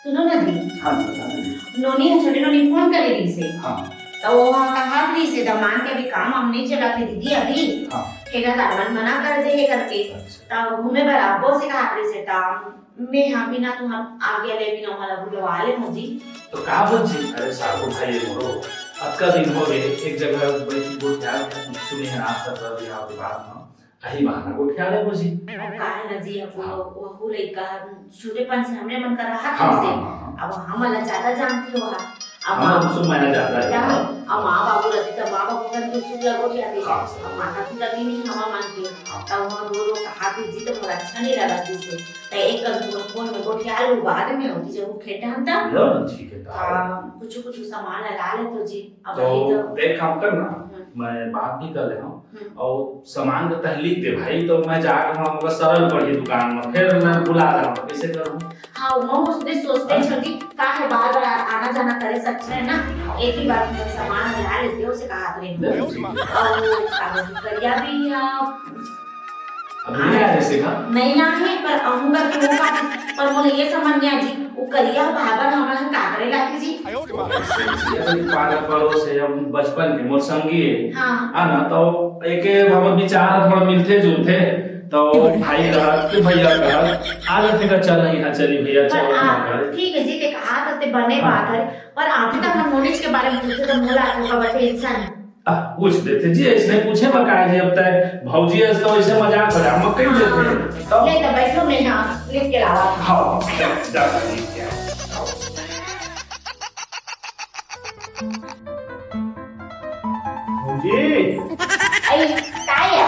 सुनो ना दी। हाँ बता दीदी। नोनी छोटे नोनी फोन करे दी से। हाँ तो वो कहा दी से दमान के भी काम हम नहीं चला के दीदी अभी। हाँ हेगा दामन मना कर दे है करके। तो घूमे बराबर से कहा दी से ताम मैं हाँ बिना तुम हम आगे ले बिना वाला बुलवा ले मुझे। तो कहा बच्ची अरे साहब भाई मोरो अब का दिन हो गए एक जगह बैठी बोल ध्यान सुनी है नाश्ता कर दिया आपके बाद में अही बहाना को ख्याल है मुझे अब काहे न जी अब वो लड़का छोटेपन से हमने मन कर रहा हाँ, था से। हाँ, अब हम वाला ज्यादा जानती हो अब हाँ तुमसे मैंने ज्यादा है अब माँ बाबू रहते तो माँ बाबू का तो सुन लगो क्या थे हाँ, अब माता पिता भी नहीं हम मानते हाँ। तब हम रो रो कहा भी जी तो बहुत अच्छा नहीं लगा थी से तो एक कर फोन में गोठी आलू बाद में होती जब वो खेटा हम था लो ना ठीक है तो कुछ कुछ सामान ला ले तो जी अब तो ये देख काम करना मैं बात भी कर ले हूँ और सामान का तहलीक दे भाई तो मैं जाकर वहाँ मगर सरल पड़ी दुकान में फिर मैं बुला रहा हूँ कैसे करूँ हाँ वो उसने सोचते छोटी का है बार बार आना जाना करे सकते हैं ना एक ही बार में सामान ला लेते हो उसे कहा करेंगे और कागज करिया भी अभी नहीं आया जैसे का नहीं ना है पर आऊंगा कि वो का पर मुझे ये समझ नहीं आ जी वो करिया बाबर हमारा काकरे लाती जी पागल पड़ो से हम बचपन के मोर संगी हाँ ना तो एक हम विचार थोड़ा मिलते जुलते तो भाई कहा कि भैया कहा आज थे का चल नहीं है चली भैया चल ठीक है जी ते कहा करते बने बात है पर आप तक हम नॉलेज के बारे में पूछते तो मोला आपको बटे इंसान पूछ देते जी ऐसे पूछे मकाए जी अब तक भौजी ऐसे तो ऐसे मजाक कर हम कह देते तो ले तो बैठो मैं हां लिख के लावा हां जा ठीक है भौजी आई काय है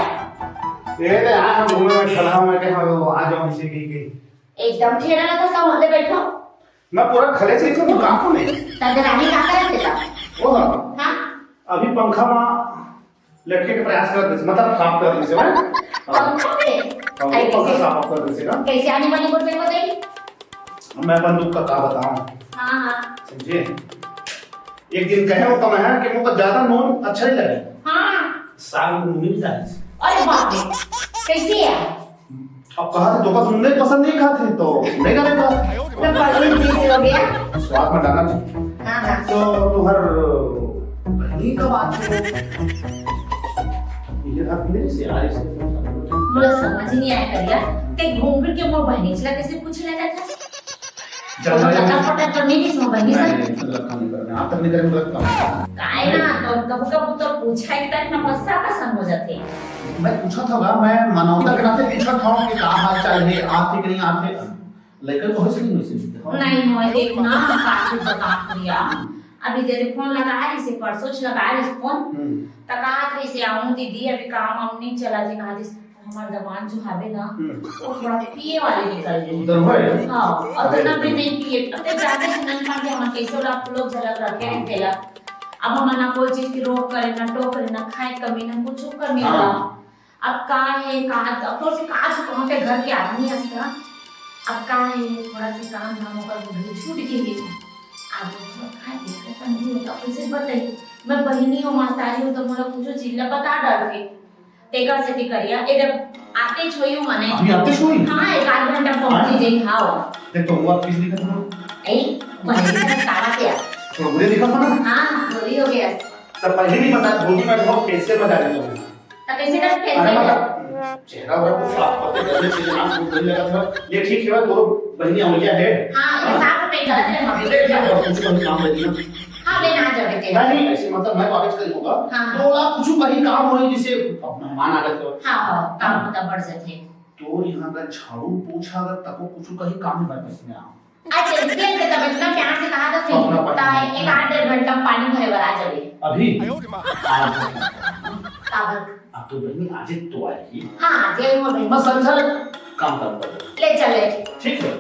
ये तो आज हम घूमने में चला मैं कहा आ जाओ इसे की एकदम ठेरा ना तो सब होते बैठो मैं पूरा खले से तो काम को नहीं तदरानी का करते था ओ हां अभी पंखा में लटके के प्रयास कर दे मतलब साफ कर दे से पंखा पे आई पंखा साफ कर दे से ना कैसे आने वाली बोल पे बताइए मैं बंदूक का बताऊं हां हां समझे एक दिन कहे हो तो मैं कि मुझको ज्यादा नॉन अच्छा नहीं लगे हां साग में मिल जाए अरे बाप रे कैसे है अब कहा था तो तुमने पसंद नहीं खाते तो नहीं करेगा तो बड़ी चीज हो गया स्वाद में डालना चाहिए हां हां तो तुम्हार बहनी का बात है ये रात मेरे से आ रही से मुझे समझ नहीं आया करिया ते घूम फिर के मोर बहनी चला कैसे पूछ लेता था चल पता पता करने की सो बहनी से आप तक नहीं करेंगे काय ना तो कब कब तो पूछा एक टाइप ना गुस्सा का संग हो जाते मैं पूछा था मैं मानवता के नाते पूछा था कि क्या हाल चाल है आते कि नहीं आते लेकिन तो हंस नहीं मोए देखना काफी बता करिया अभी तेरे फोन लगा रही से परसों लगा रही फोन तका रही से आऊं दीदी अभी काम हम नहीं चला जी कहा दिस हमार जवान जो हवे ना वो थोड़ा पिए वाले निकल गए उधर होए हां और तो ना भी नहीं पिए अब ते ज्यादा सुनन पा के हम कैसे लोग झलक रखे हैं केला अब हम ना कोई चीज की रोक करे ना टोक करे ना खाए कमी ना कुछ कर मिला अब का है का अब तो से काज कहां पे घर के आदमी हंसता अब का है थोड़ा सा काम धाम कर बुढ़ी छूट गई अब तो खाए के पंजी होता कैसे बताइए मैं बहिनी हूं मातारी हूं तो मोला कुछ चीज बता डर के तेगा से भी करिया इधर आते छोई माने अभी आते छोई हां एक आध घंटा पहुंच जाई हां देख तो हुआ किस दिखा था ए बने का तारा पे थोड़ा बुरे दिखा था ना हां बुरी हो गया तब पहले नहीं पता भोजी में बहुत कैसे बता रहे थे तब कैसे कर अरे कैसे मतलब चेहरा वगैरह साफ करते जैसे चीजें नाम को बोलने लगा था ये ठीक है तो बहनी अमलिया है हां ये साफ पे गलत है हम ले जा और कुछ कहीं काम ले दिया हां लेना आ जावे तेरा नहीं ऐसे मतलब मैं वापस कर होगा हाँ। तो आप कुछ कहीं काम होए जिसे अब मेहमान आ गए तो हां हां काम पता बढ़ जाते तो यहाँ का झाड़ू पोछा अगर तको कुछ कहीं काम नहीं बन इसमें आओ अच्छा इसलिए के तब इतना प्यार से कहा था सही ता एक आध डेढ़ घंटा पानी भरे भरा जावे अभी काबर अब तो बहनी आज तो आएगी हां जय हो भाई मैं संसार काम कर ले चले ठीक है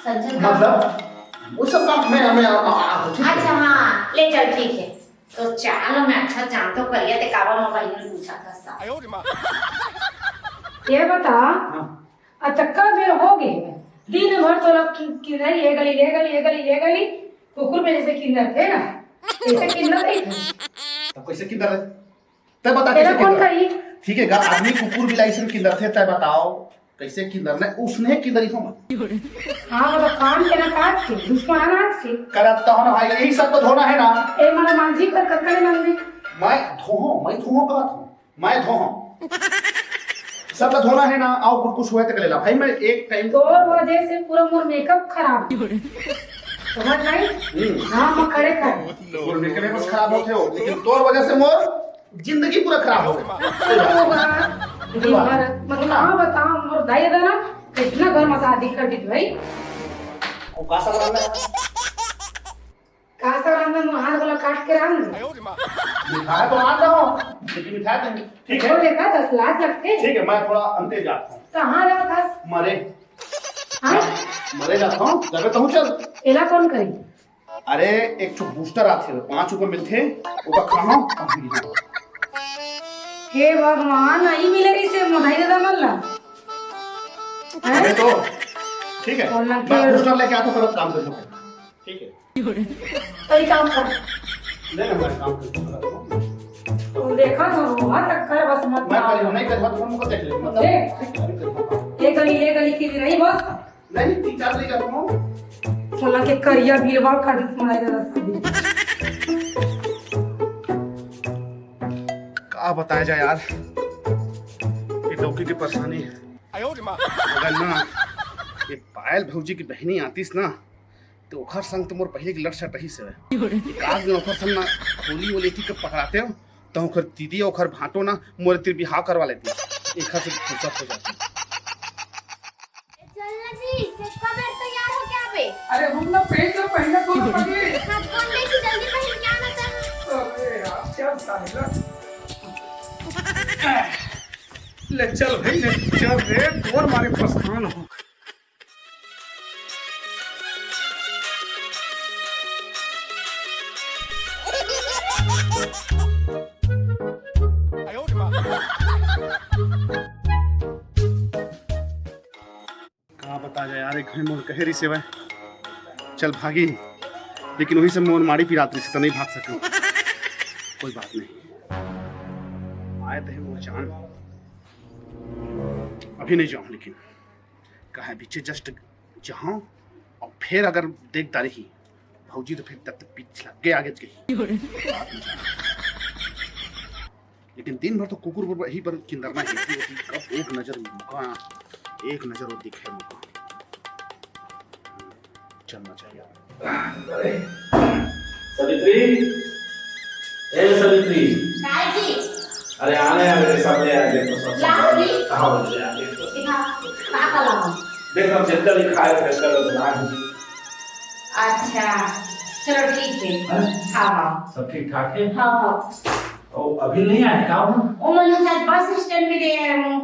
संजन का मतलब वो सब काम मैं हमें अच्छा हाँ ले चल ठीक है तो चलो मैं अच्छा जान तो करिए ते काबा मोबाइल में पूछा था सा ये बता अचक्का देर हो गई दिन भर तो लोग किधर ये गली ये गली ये गली ये गली कुकुर में जैसे किंदर थे ना ऐसे किंदर नहीं थे तब कैसे किधर है तय बता तेरा कैसे कौन किधर कही ठीक है आदमी कुकुर बिलाई से किधर थे तय बताओ कैसे किंदर ने उसने किंदरी हम हाँ मतलब काम के ना काज के दुश्मन अनाज से करता हूं ना भाई, यही सब तो धोना है ना। ए मन मांझी पर ककड़े मंदी मैं धोहूं का था, मैं धोहूं सब तो धोना है ना। आओ कुछ हुआ तो ले ला भाई, मैं एक टाइम तो वजह से पूरा मोर मेकअप खराब समझ नहीं। हाँ मैं खड़े कर मोर मेकअप बस खराब होते हो, लेकिन तोर वजह से मोर जिंदगी पूरा खराब हो गया। मतलब हाँ बताओ मोर दाई दाना कितना घर में शादी कर दी भाई। ओ का सब रहना कासा रांधा में हाथ वाला काट के रांध मिठाई तो मान रहा हूं, लेकिन मिठाई तो ठीक वो है, देखा 10 लाख लगते ठीक है। मैं थोड़ा अंते जाता हूं, कहाँ जाओ था मरे हाँ मरे जाता हूं, जब तो हूं चल। एला कौन करी अरे एक छो बूस्टर आते हैं, 5 रुपए मिलते, ओका खाओ। हे भगवान नहीं मिले रही से मोधाई दादा मल्ला अरे तो ठीक है, बोलना मैं कि- बूस्टर लेके आता हूं, काम कर लो ठीक है। तो ये काम कर ले ना, मैं काम कर लूं। तुम देखा तो हुआ टक्कर बस मत मैं आओ। कल नहीं कर बात को देख ले मतलब देख। ये गली की रही बस नहीं 3-4 ले जाता हूं। सोला के करिया भीड़वा कर दी मोधाई दादा शादी क्या बताया जाए यार, ये लौकी की परेशानी है। अगर ना ये पायल भौजी की बहनी आतीस ना तो ओखर संग तो मोर पहले की लड़ सट रही से एक आध दिन ओखर संग ना खोली वो लेती कब पकड़ाते हो तो ओखर दीदी ओखर भाटो ना मोर तिर बिहाव करवा लेती, एक हर से फुर्सत हो जाती। चलना जी, किसका बैग तैयार हो क्या बे? अरे हम ना पेट तो पहले तो पड़ी। हाथ कौन लेके जल्दी पहन के आना था। अरे यार क्या साहिला। ले चल भाई, ले चल रे, और मारे परेशान हो। कहाँ बता जाए यार, एक घर मोर कहे रही सेवा चल भागी, लेकिन वही से मोर मारी पिरात रही से तो नहीं भाग सके। कोई बात नहीं, आए थे वो जान, अभी नहीं जाऊं, लेकिन कहा पीछे जस्ट जाऊं और फिर अगर देख डाली ही भौजी तो फिर तब पीछे लग गए आगे गई। लेकिन दिन भर तो कुकुर पर ही पर किंदरना है, कब एक नजर मौका, एक नजर और दिखे मौका चलना चाहिए। सवित्री, ए सवित्री, काय जी अरे आने आने सब ले आ देखो सब लाओ जी। कहाँ बोल रहे हैं देखो दिखा का कलाम देखो हम जितना लिखा है फ्रेश कर बना दीजिए। अच्छा चलो ठीक है हाँ? हाँ हाँ सब ठीक ठाक है। हाँ हाँ ओ अभी नहीं आए का वो? ओ मैंने शायद बस स्टैंड में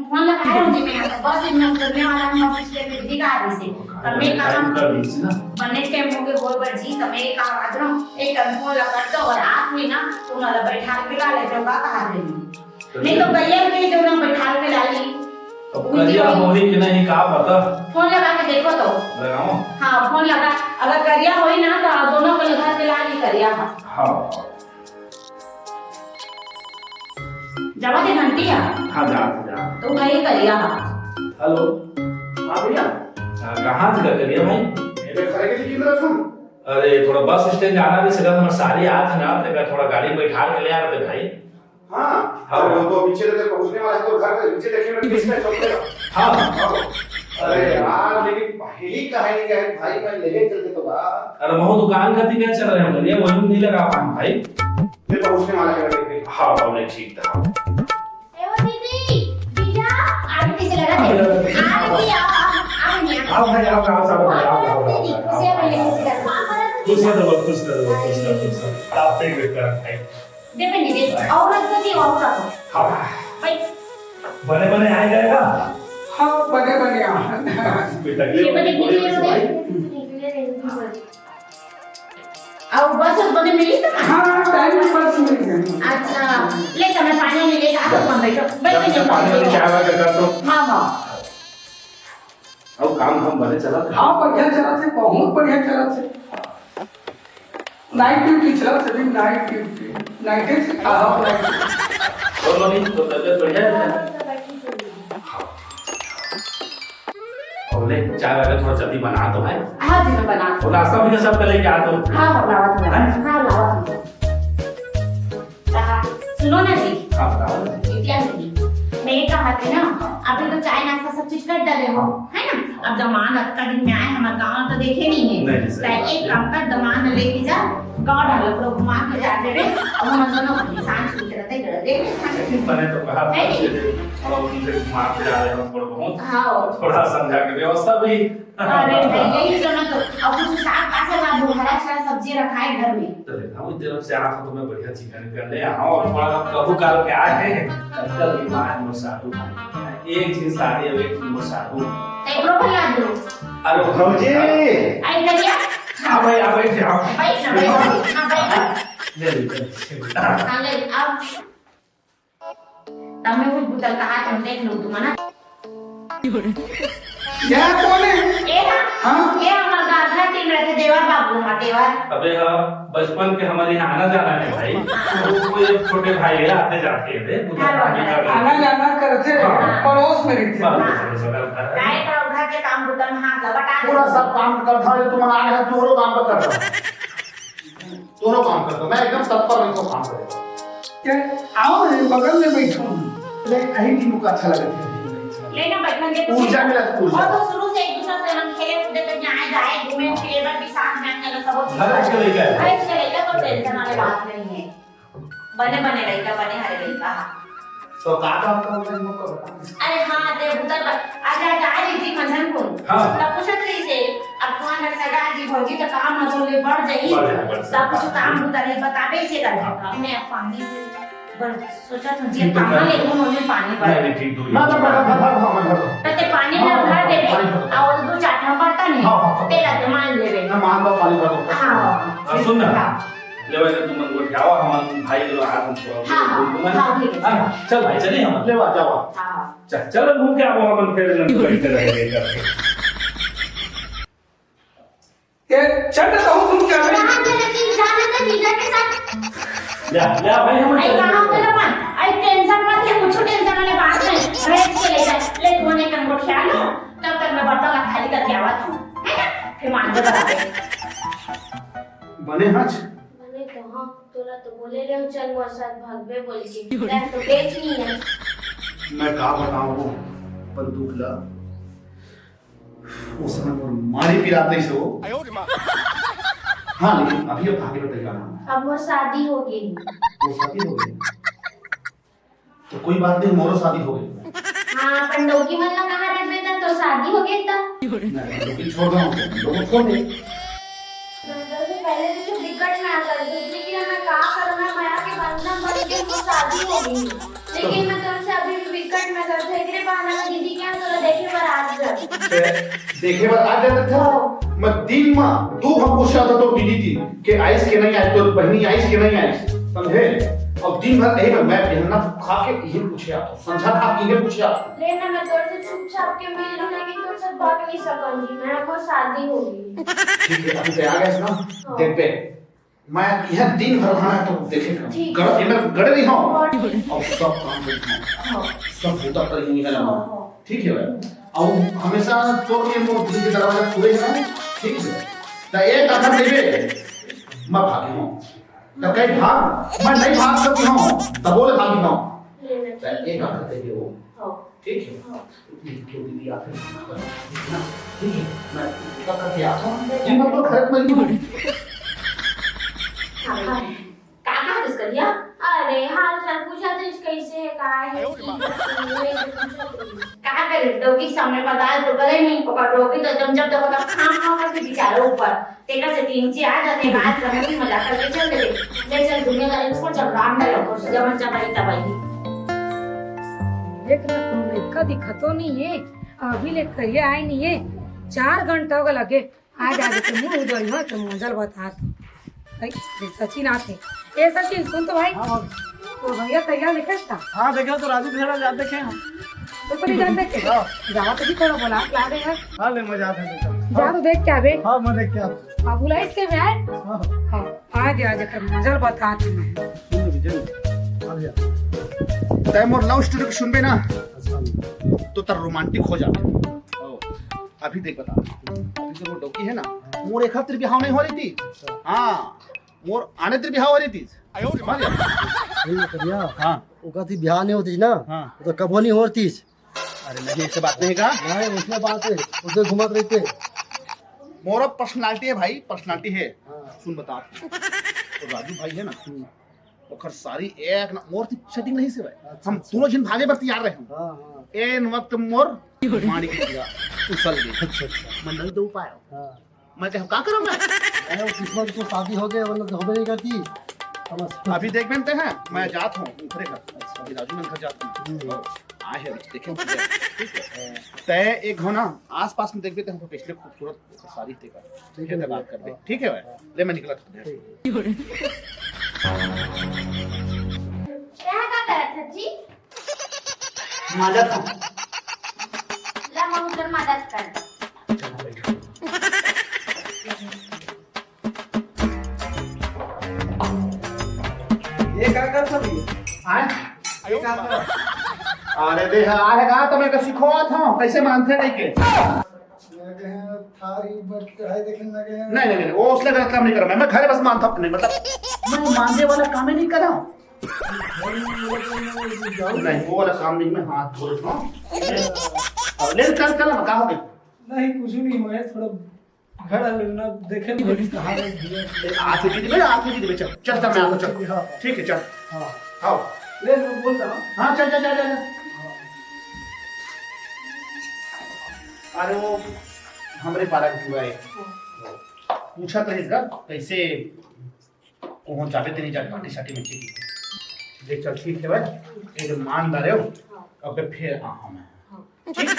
फोन लगाया हूँ मैं बस में करने वाला हूँ बस स्टैंड में दिखा रही से तो मैं काम कर दीजिए ना। बनने टाइम हो गए बोल पर जी तो मैं काम अदरम एक फोन लगा तो और आप हुई ना तो उन्हें बैठा के ला ले जो का कहा दे नहीं तो गैया के जो ना बैठा के ला ली अब करिया होई कि नहीं का पता, फोन लगा के देखो तो लगाओ। हाँ फोन लगा अगर करिया होई ना तो दोनों को लगा के ला ली करिया हाँ जमा दे घंटी आ हाँ जा जा। तो वही करिया हेलो हाँ भैया, कहाँ जगह करिए भाई? मेरे घर के लिए किधर तुम? अरे थोड़ा बस स्टैंड जाना भी सका, तुम्हारे सारी आज ना तेरा थोड़ा गाड़ी बैठा के ले आ रहे भाई। हाँ हाँ। वो तो पीछे से पहुंचने वाला है तो घर के नीचे देखिए मैं किसका चौकेगा। हाँ अरे यार लेकिन यही कहानी क्या है भाई, मैं लेके चलते तो बा अरे वो दुकान का क्या चल रहे हैं बोलिए, वही नहीं लगा पाए भाई। फिर पहुंचने वाला है लेके। हाँ बोले ठीक था। ए वो दीदी, जीजा, आगे पीछे लगा दे आगे आओ आओ भाई आओ आओ सब आओ दीदी उसे पहले किसी का खुश है तो खुश कर आप पे बेटा भाई दे पे नहीं दे औरत को दी औरत को हाँ भाई बने बने आ जाएगा हाँ बने बने आ। बेटा ये बने निकले भाई रे आओ बस बने मिली तो हाँ टाइम पास मिल गया। अच्छा ले तो मैं पानी ले लेकर आ तो बैठो बैठ पानी वाली चाय वाला कर दो। हां हां अब काम हम बने चला था। हाँ बढ़िया चला थे, बहुत बढ़िया चला थे। नाइट ड्यूटी चला सभी, नाइट ड्यूटी नाइट से आराम और मम्मी तो तबियत बढ़िया है? ले चाय वगैरह थोड़ा जल्दी बना दो है हाँ जी मैं बना और नाश्ता भी सब कर लेके आ दो हाँ लावा तुम हाँ लावा सुनो ना जी हाँ बताओ क्या नहीं मैं ये कहा था ना अभी तो चाय नाश्ता सब चीज कर डाले हो है ना अब दमान का दिन में आए हमारे गाँव तो देखे नहीं है तो एक काम कर दमान लेके जा गाँव डालो पूरा घुमा के जाते रहे और हम दोनों इंसान छूट रहते डरते मैंने तो कहा था थोड़ा उनसे घुमा के जा रहे हो थोड़ा बहुत हाँ थोड़ा समझा के व्यवस्था भी अरे यही सुनो तो अब कुछ साग पासे ला दो हरा हरा सब्जी रखा है घर में तो हम इस तरफ से आया तो मैं बढ़िया चिकन कर ले आओ और थोड़ा कबू काल के आए हैं कल की मां मुसारू एक चीज सारी और एक मुसारू एकरो भला दो अरे भौजी आई करिया आ भाई जाओ भाई ना भाई हां भाई ले ले हां ले आओ तमे कुछ बुतल कहा तुम देख लो तुम ना क्या कौन है ए ये हमारा गाधा टीम रहते देवर बाबू हमारे देवर अबे बचपन के हमारे यहाँ आना जाना है भाई वो कोई छोटे भाई है आते जाते थे आना जाना करते पड़ोस में रहते काय करो घर के काम बुतल में हाथ लगा पूरा सब काम करता है तुम आ रहे हो तोरो काम पर कर रहा दोनों काम करता मैं एकदम तत्पर इनको काम करेगा क्या आओ बगल में बैठो ले कहीं भी मुझे अच्छा लगा लेना बैठन के ऊर्जा मिला ऊर्जा और तो शुरू से एक दूसरे से हम खेले कूदे तो यहाँ जाए घूमे फिरे बस भी साथ में चलो सब चीज हर एक लड़का है। हर एक लड़का तो टेंशन वाली बात नहीं है बने बने लड़का बने हर लड़का तो काका आपका मौका बता अरे हाँ ते उधर आज आज आज थी मंझन को हाँ। तब पूछत रही से अब कौन सगा जी भौजी तो काम न तो ले बढ़ जाई तब कुछ काम उधर ही बताबे से कर मैं पानी पर सोचा तुम जे काम ले उन्होंने पानी भर नहीं ठीक दो मैं तो भर ते पानी में भर दे और दो चार नंबर ता नहीं तेरा ते मान लेवे मैं मान लो पानी भर दो हां सुन ना ले भाई तुम मन को उठाओ हम भाई के लोग हाथ में हाँ, ठीक है। चल भाई चलिए हम ले जाओ हां चलो घूम के आओ हम फिर बैठे रहेंगे ये चल रहा हूँ तुम क्या कहाँ चले थी जाने तो जीजा के साथ या भाई हम आई कहां पे ना आई टेंशन मत ले कुछ टेंशन वाले बात नहीं रेस्ट के ले जा ले तूने कन को ख्याल लो तब तक मैं बर्तन ला खाली करके आवा हूं है ना फिर मान दे बता दे बने हज मैंने कहा तोरा तो बोले ले चल मोर साथ भागबे बोल के मैं तो बेच नहीं है मैं का बताऊं वो बंदूक ला वो समय पर मारी पिराते से वो हाँ लेकिन अभी अब भागे में तैयार हूं अब मोर शादी हो गई वो शादी हो गई तो कोई बात नहीं मोरो शादी हो गई हाँ पर डोकी मन ला कहाँ रहबे त तो शादी हो गई त नहीं लेकिन छोड़ दो लोगों छोड़ दे पहले तो विकट में आता है लेकिन मैं का करूंगा माया के बंधन बन के मोर शादी हो गई लेकिन मैं तुमसे अभी विकट में करते एकरे बहाना में दीदी क्या तोरा देखे पर आज देखे बार आ जाता था मैं दिन में दो हम पूछा था तो दीदी थी कि आइस के नहीं आई तो बहनी आइस के नहीं आई समझे अब दिन भर यही मैं पहनना खा के यही पूछे आता समझा था कि ये पूछे आता लेना मैं तोर से चुपचाप के मिल लूं लेकिन तोर से भाग नहीं सकूंगी मैं को शादी हो गई ठीक है अभी तैयार है ना देख पे मैं यह दिन भर खाना तो देखेगा ठीक। गड़ मैं गड़ रही हूं और और सब काम करती हूं सब होता कर ही है ना ठीक है भाई और हमेशा तो ये मोर दिल के दरवाजा खुले हैं ठीक है तो एक आधा देवे मैं भागी हूं तो कहीं भाग मैं नहीं भाग सकती हूं तब बोले भागी हूं लेना तो एक आधा देवे वो हो ठीक है क्यों दीदी आते हैं ठीक है मैं कब तक आता हूं ये मतलब खर्च में काका किस करिया अरे हाल चाल पूछा तो कैसे है का है कहा करे डोगी के सामने बता तो करे नहीं पकड़ डोगी तो जब जब देखो तब खाम खाम करके बिचारो ऊपर तेरा से तीन ची आ जाते बात करने की मजाक करके चल दे ले चल दुनियादारी छोड़ जब राम ना लगो से जब चबाई तबाई देख ना तुम लड़का दिखतो नहीं है अभी ले करिए आए नहीं है 4 घंटा हो लगे आज आगे तो मुंह उधर हो तो मंजल बता भाई सचिन आते ए सचिन सुन तो भाई तो भैया तैयार लिखे था हाँ देखो तो राजू भेड़ा जा देखे हम तो पर जान देख के जावा तो भी थोड़ा बोला ला दे यार हाँ ले मजा आता है जा तो देख के आवे हाँ मैं देख के अब बुलाई इसके में आए हाँ हां आ गया जकर मंजल बता मैं सुन विजय आ गया तय मोर लव स्टोरी को सुनबे ना तो तर रोमांटिक हो जाते अभी देख बता, अभी जो वो डोकी है ना, मोर एक हफ्ते बिहाव नहीं हो रही थी। हाँ, मोर आने तेरे बिहाव हो रही थी। समझ गया? नहीं करिया हाँ ओका थी बिहार नहीं होती ना, हाँ। वो तो कबो नहीं होती। अरे नहीं, ऐसे बात नहीं कहा। नहीं उसमें बात है, उधर घुमत रहते। मोर पर्सनालिटी है भाई, पर्सनालिटी है। हाँ। सुन बता, तो राजू भाई है ना, ओकर सारी एक ना मोर सेटिंग नहीं से भाई। हम दोनों जन भागे पर तैयार रहे हम। हाँ हाँ एन वक्त मोर मारी के दिया उछल गई। अच्छा अच्छा मैं नहीं दो पाया। हाँ। मैं क्या करूं मैं? अरे वो किस्मत को शादी हो गया वरना तो होबे नहीं करती। समझ। अभी देख बनते हैं, मैं जात हूँ ऊपरे घर। अभी राजू ने घर जाता हूँ। आए हैं देखें, ठीक है। तय एक हो ना आस पास में देख भी हमको पिछले खूबसूरत सारी थे का, ठीक है बात कर ले, ठीक है भाई। ले मैं निकला था। क्या करत था जी? मदद ला हम उधर मदद कर। ये क्या कर सब आए। ये क्या कर अरे दे आए का तो मैं सिखो था कैसे मानते नहीं के। लगे हैं थारी बट कढ़ाई देखने लगे हैं। नहीं नहीं नहीं, वो उसने गलत काम नहीं करा। मैं घर बस मानता नहीं, मतलब मैं मानने वाला काम ही नहीं कर रहा हूँ। नहीं वो वाला काम नहीं, मैं हाथ धो रहा हूँ। ले चल चल ना, कहाँ हो गई? नहीं कुछ नहीं, मैं थोड़ा घर लेना देखे नहीं कहाँ है भैया। आते की दिबे, आते की दिबे। चल चल मैं आता चल, ठीक है चल। हाँ आओ। ले मैं बोल रहा हूँ। हाँ चल चल चल चल। अरे वो हमारे पालक हुआ है, पूछा तो इसका कैसे कौन जाते थे नहीं जाते पार्टी शाटी में की। देख चल ठीक है भाई, ये जो मान रहे हो अब फिर हाँ हाँ मैं ठीक है।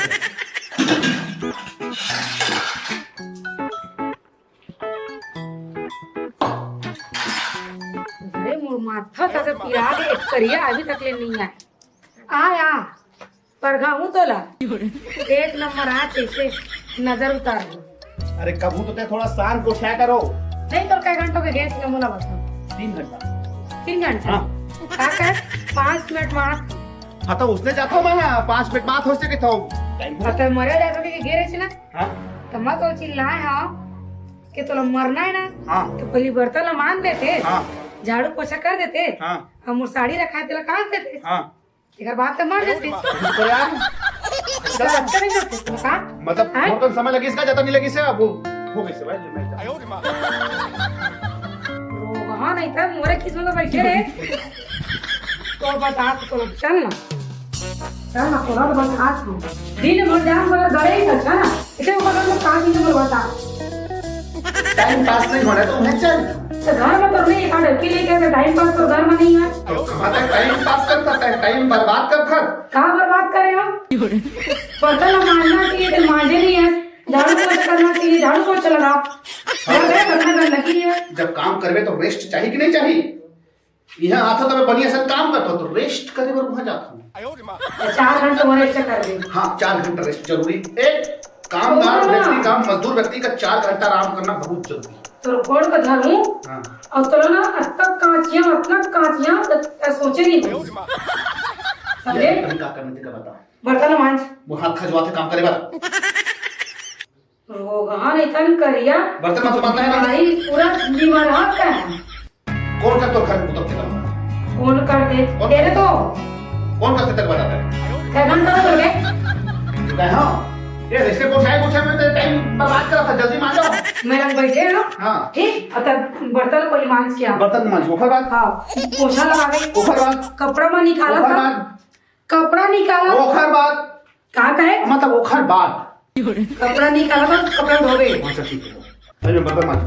अरे मोर माथा तक पिरा के एक करिया अभी तक ले नहीं आया। पर गाऊं तो ला एक नंबर आ कैसे नजर उतार लो। अरे कबू तो ते थोड़ा शान को उठाया करो। नहीं तो कई घंटों के गैस में मोला बता 3 घंटा। 3 घंटा हाँ का कर 5 मिनट में हाँ तो उसने जाता हूँ मैं 5 मिनट बात हो सके तो टाइम हो। आता मरे जातो के गेरे छी ना हाँ तो मत वो चिल्लाए हाँ कि तोला मरना है ना हाँ तो पहले बर्तन ला मान देते, हाँ झाड़ू पोछा कर देते, हाँ हम साड़ी रखा तेला काट देते, हाँ एक बात तो मर देते। तो यार तो अच्छा नहीं करते तुम का मतलब हाँ? बहुत समय लगी इसका, ज्यादा नहीं लगी से अब हो गई से भाई। मैं वो वहाँ नहीं था मोरे किस्मत में बैठे रहे तो बता तो चल ना थोड़ा तो बस हाथ में दिन भर जाम मगर गड़े ही अच्छा ना इसे ऊपर तो कहाँ दिन भर बता टाइम पास नहीं होना तो उन्हें चल। तो घर में तो नहीं खाने के लिए कहते टाइम पास तो घर में नहीं है। मतलब टाइम पास करता है, टाइम बर्बाद करता। कहाँ बर्बाद करें हम? बर्तन मांजना चाहिए तो मांझे नहीं है, झाड़ू पोछा करना चाहिए झाड़ू पोछा लगा। गंदगी है। जब काम करवे तो रेस्ट चाहिए कि नहीं चाहिए? यहाँ आता तो मैं बढ़िया से काम करता हूँ तो रेस्ट करे पर वहाँ जाता हूँ। 4 घंटे वो रेस्ट कर दे। हाँ 4 घंटा रेस्ट जरूरी। एक कामगार व्यक्ति का, मजदूर व्यक्ति का 4 घंटा आराम करना बहुत जरूरी है। तो कौन का धरू हाँ और तो ना अतक कांचियां सोचे नहीं समझे। अभी क्या करने का बता। बर्तन मांझ वो हाथ खजवाते काम करे बात। रोगा नहीं तन करिया बर्तन मत मारना है ना। भाई पूरा बीमार हाथ का है। कौन कर तो घर कुतब के काम कौन कर दे तेरे तो कौन करते तक बताता है? क्या घंटा हो गए हाँ ये रेस्ट को पूछा मैं तो टाइम बर्बाद कर रहा था, जल्दी मान जाओ। मेरा बैठे ना हाँ ठीक अतः बर्तन को मांझ किया बर्तन मांझ ओखर बाद हाँ पोछा लगा गई ओखर बाद कपड़ा में निकाला ओखर था बाद कपड़ा निकाला ओखर बाद कहाँ का है मतलब ओखर बाद कपड़ा निकाला था कपड़ा धोवे। अच्छा ठीक है अरे बर्तन मांझ।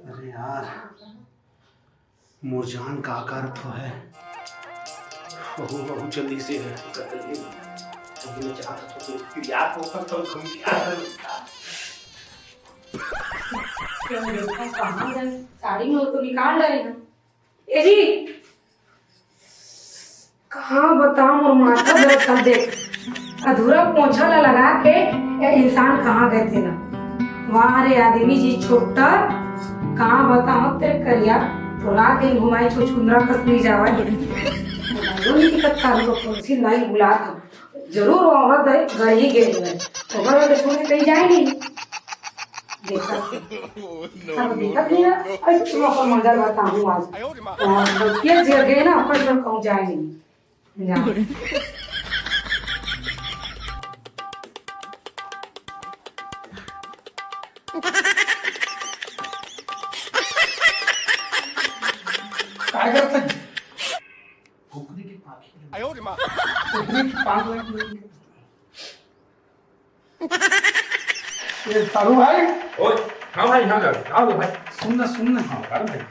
अरे यार मुरझान का आकार तो है, बहुत जल्दी से है। अभी मैं चाहता तो फिर याद होगा तो हम क्या कहाँ गए साड़ी में तो निकाल रहे हैं ए जी कहाँ बताऊं और माथा दर्द कर देख अधूरा पोछा ला लगा के ये इंसान कहाँ गए थे ना। वहाँ रे आदमी जी छोटा कहाँ बताओ तेरे करिया तो रात दिन घुमाई छुछुंदरा कस नहीं जावा नहीं दिक्कत का हम लोग कौन सी नहीं बुला था जरूर औरत है घर ही गए हुए तो घर वाले छोड़ के कहीं जाए नहीं देखा अब देखा नहीं ना अरे तुम अपन मजा बताऊं आज और ये जगह ना अपन लोग कहूँ जाए नहीं जा काय करता है? फुकरी की पाखी कुकरी की पांख लगी। ये सारू भाई ओए हाँ भाई हाँ कर आओ भाई सुन ना हाँ कर भाई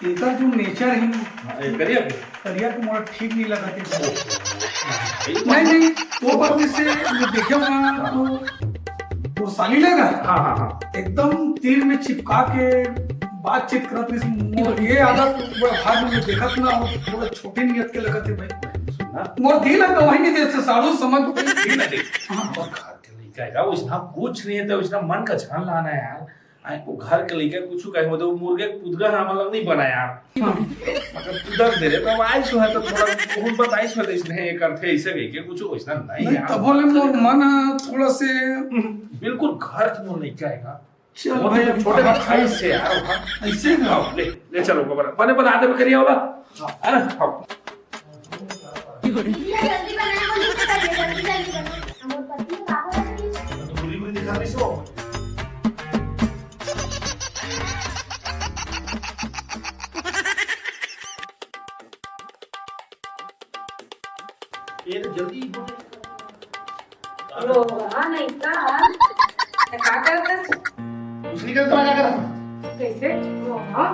इसका जो नेचर है ना करिए करिया तो मोरा ठीक नहीं लगा नहीं वो बात से देखे ना तो वो साली लगा हाँ हाँ हाँ एकदम तीर में चिपका के बातचीत करत रही ये आदत व्यवहार में देखा ना थोड़ा छोटी नियत के लगत है भाई मोर दिल है वही नहीं दे से सारू समझ ठीक है ठीक हाँ और घर के लिए क्या है उसना कुछ नहीं है तो उसना मन का जान लाना है यार आई को घर के लिए कुछ कहे मतलब वो मुर्गे पुदगा हम लोग नहीं बना यार मतलब पुदर दे रहे तो आई सो है तो थोड़ा बहुत बताई सो इसने ये करते ऐसे कह के कुछ वैसा नहीं यार तब बोले मोर मन थोड़ा से बिल्कुल घर की मोर नहीं जाएगा चल वो भाई तो छोटे भाई से यार ऐसे ना ले चलो खबर बने बना दे करिए वाला है ना हाँ जल्दी बनाया वो नीचे करिए जल्दी बनाओ हम पति पापा तो पूरी पूरी दिखा दे सो ये जल्दी हेलो हाँ नहीं का करते कुछ नहीं करता क्या कर कैसे हाँ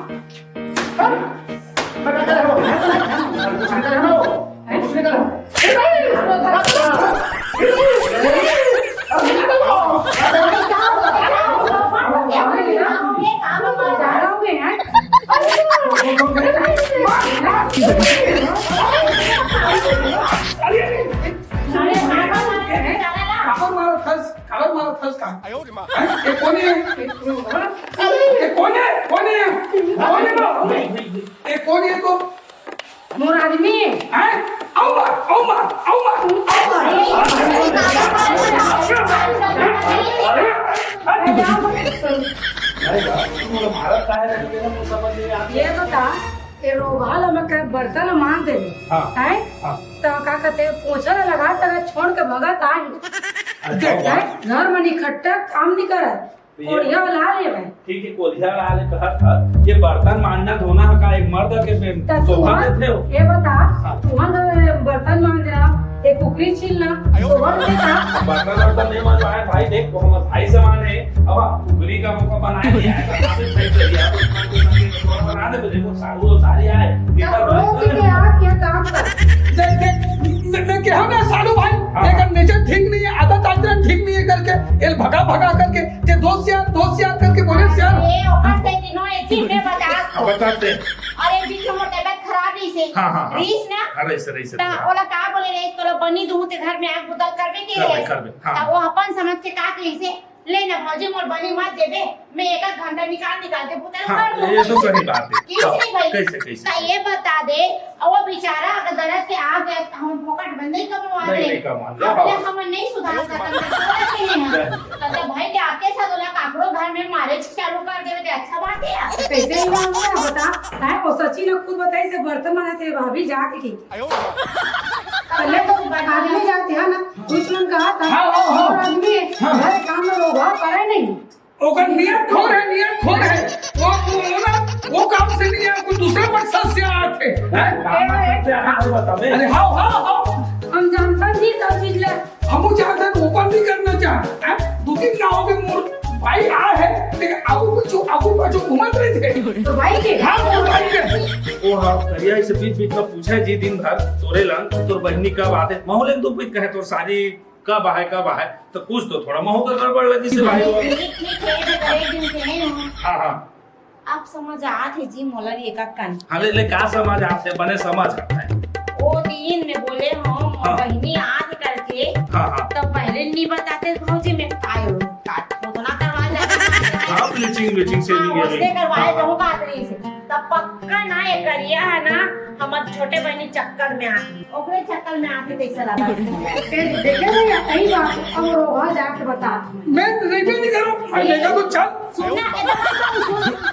खावर मारा फंस का ये कौन है ये कौन है ये कौन है तो मोर आदमी हैं आओ भारत का है समझ नहीं आता ये बता ये रोगाल हमें कहे बर्तन मान दे हाँ। है हाँ। तो का कहते पोछा लगा तक छोड़ के भगत आई घर में निखट्टा काम नहीं करत और ये ला ले भाई ठीक है कोलिया वाले कहा था ये बर्तन मांजना धोना का एक मर्द के शोभा देते हो ये बता तुहन बर्तन मांजना एक कुकरी छीलना शोभा देता बर्तन नहीं मांजवाए भाई देख मोहम्मद भाई समान है अब कुकरी का मौका बनाया दिया है काफी फेंक दिया तो बना दे देखो सारू सारी आए काम कर देख क्या ना सारू भाई लेकिन नेचर ठीक नहीं है आदत आचरण ठीक नहीं है करके ये भगा करके ते दोस्त यार करके बोले यार ये ओकर से दिनों एक चीज में बता बताते अरे बीच में तबियत खराब रही से हाँ। रीस ना अरे सर ता ओला का बोले रे तोला बनी दूं ते घर में आग बुतल करबे के रे करबे हाँ। ता वो अपन समझ के का कही से ले ना भौजी मोर बनी मत देबे मैं एक घंटा निकाल के बुतल हाँ, कर दूं ये तो सही बात है कैसे भाई कैसे ता ये बता दे वो बेचारा अगर दर्द के आ गए हम फोकट बंद नहीं करवा दे नहीं कमा ले अपने हम नहीं सुधार सकते तो भाई के आपके साथ ओला काकरो घर में मैरिज चालू कर देवे ते अच्छा बात है यार कैसे ही मांगो बता है वो सची ने खुद बताई से बर्तन माने थे भाभी जाके की पहले तो आदमी जाते हैं ना दुश्मन कहा था हाँ। और आदमी घर काम में रोगा करे नहीं ओकर नियत खोर है वो काम से नहीं है कोई दूसरे मकसद से आते अरे हाँ हम जानता नहीं सब चीज ले हम चाहते हैं ओपन भी करना चाहते दो तीन गाँव के मोर भाई आ है लेकिन आगू पाछू घुमत रहे थे तो भाई के हाँ मोर भाई के ओ हाँ करिया इसे बीच में पूछा जी दिन भर तोरे लन तोर बहनी कब आते माहौल एक दो बीच कहे तोर शादी कब है तो कुछ तो थोड़ा महू का गड़बड़ लगी से भाई हाँ आप समझ आते जी मोला रे का कान हाँ ले का समझ आते बने समझ आता है ओ दिन में बोले हम हाँ। बहनी आज करके ब्लीचिंग से नहीं उससे गई करवाए जाऊँ कातरी से तब पक्का ना ये करिया है ना हमार छोटे बहनी चक्कर में आती ओकरे चक्कर में आती कैसा लगा देखे भैया कहीं बात अब रोगा जाके बता मैं नहीं करूँ मैं देखा तो चल सुनना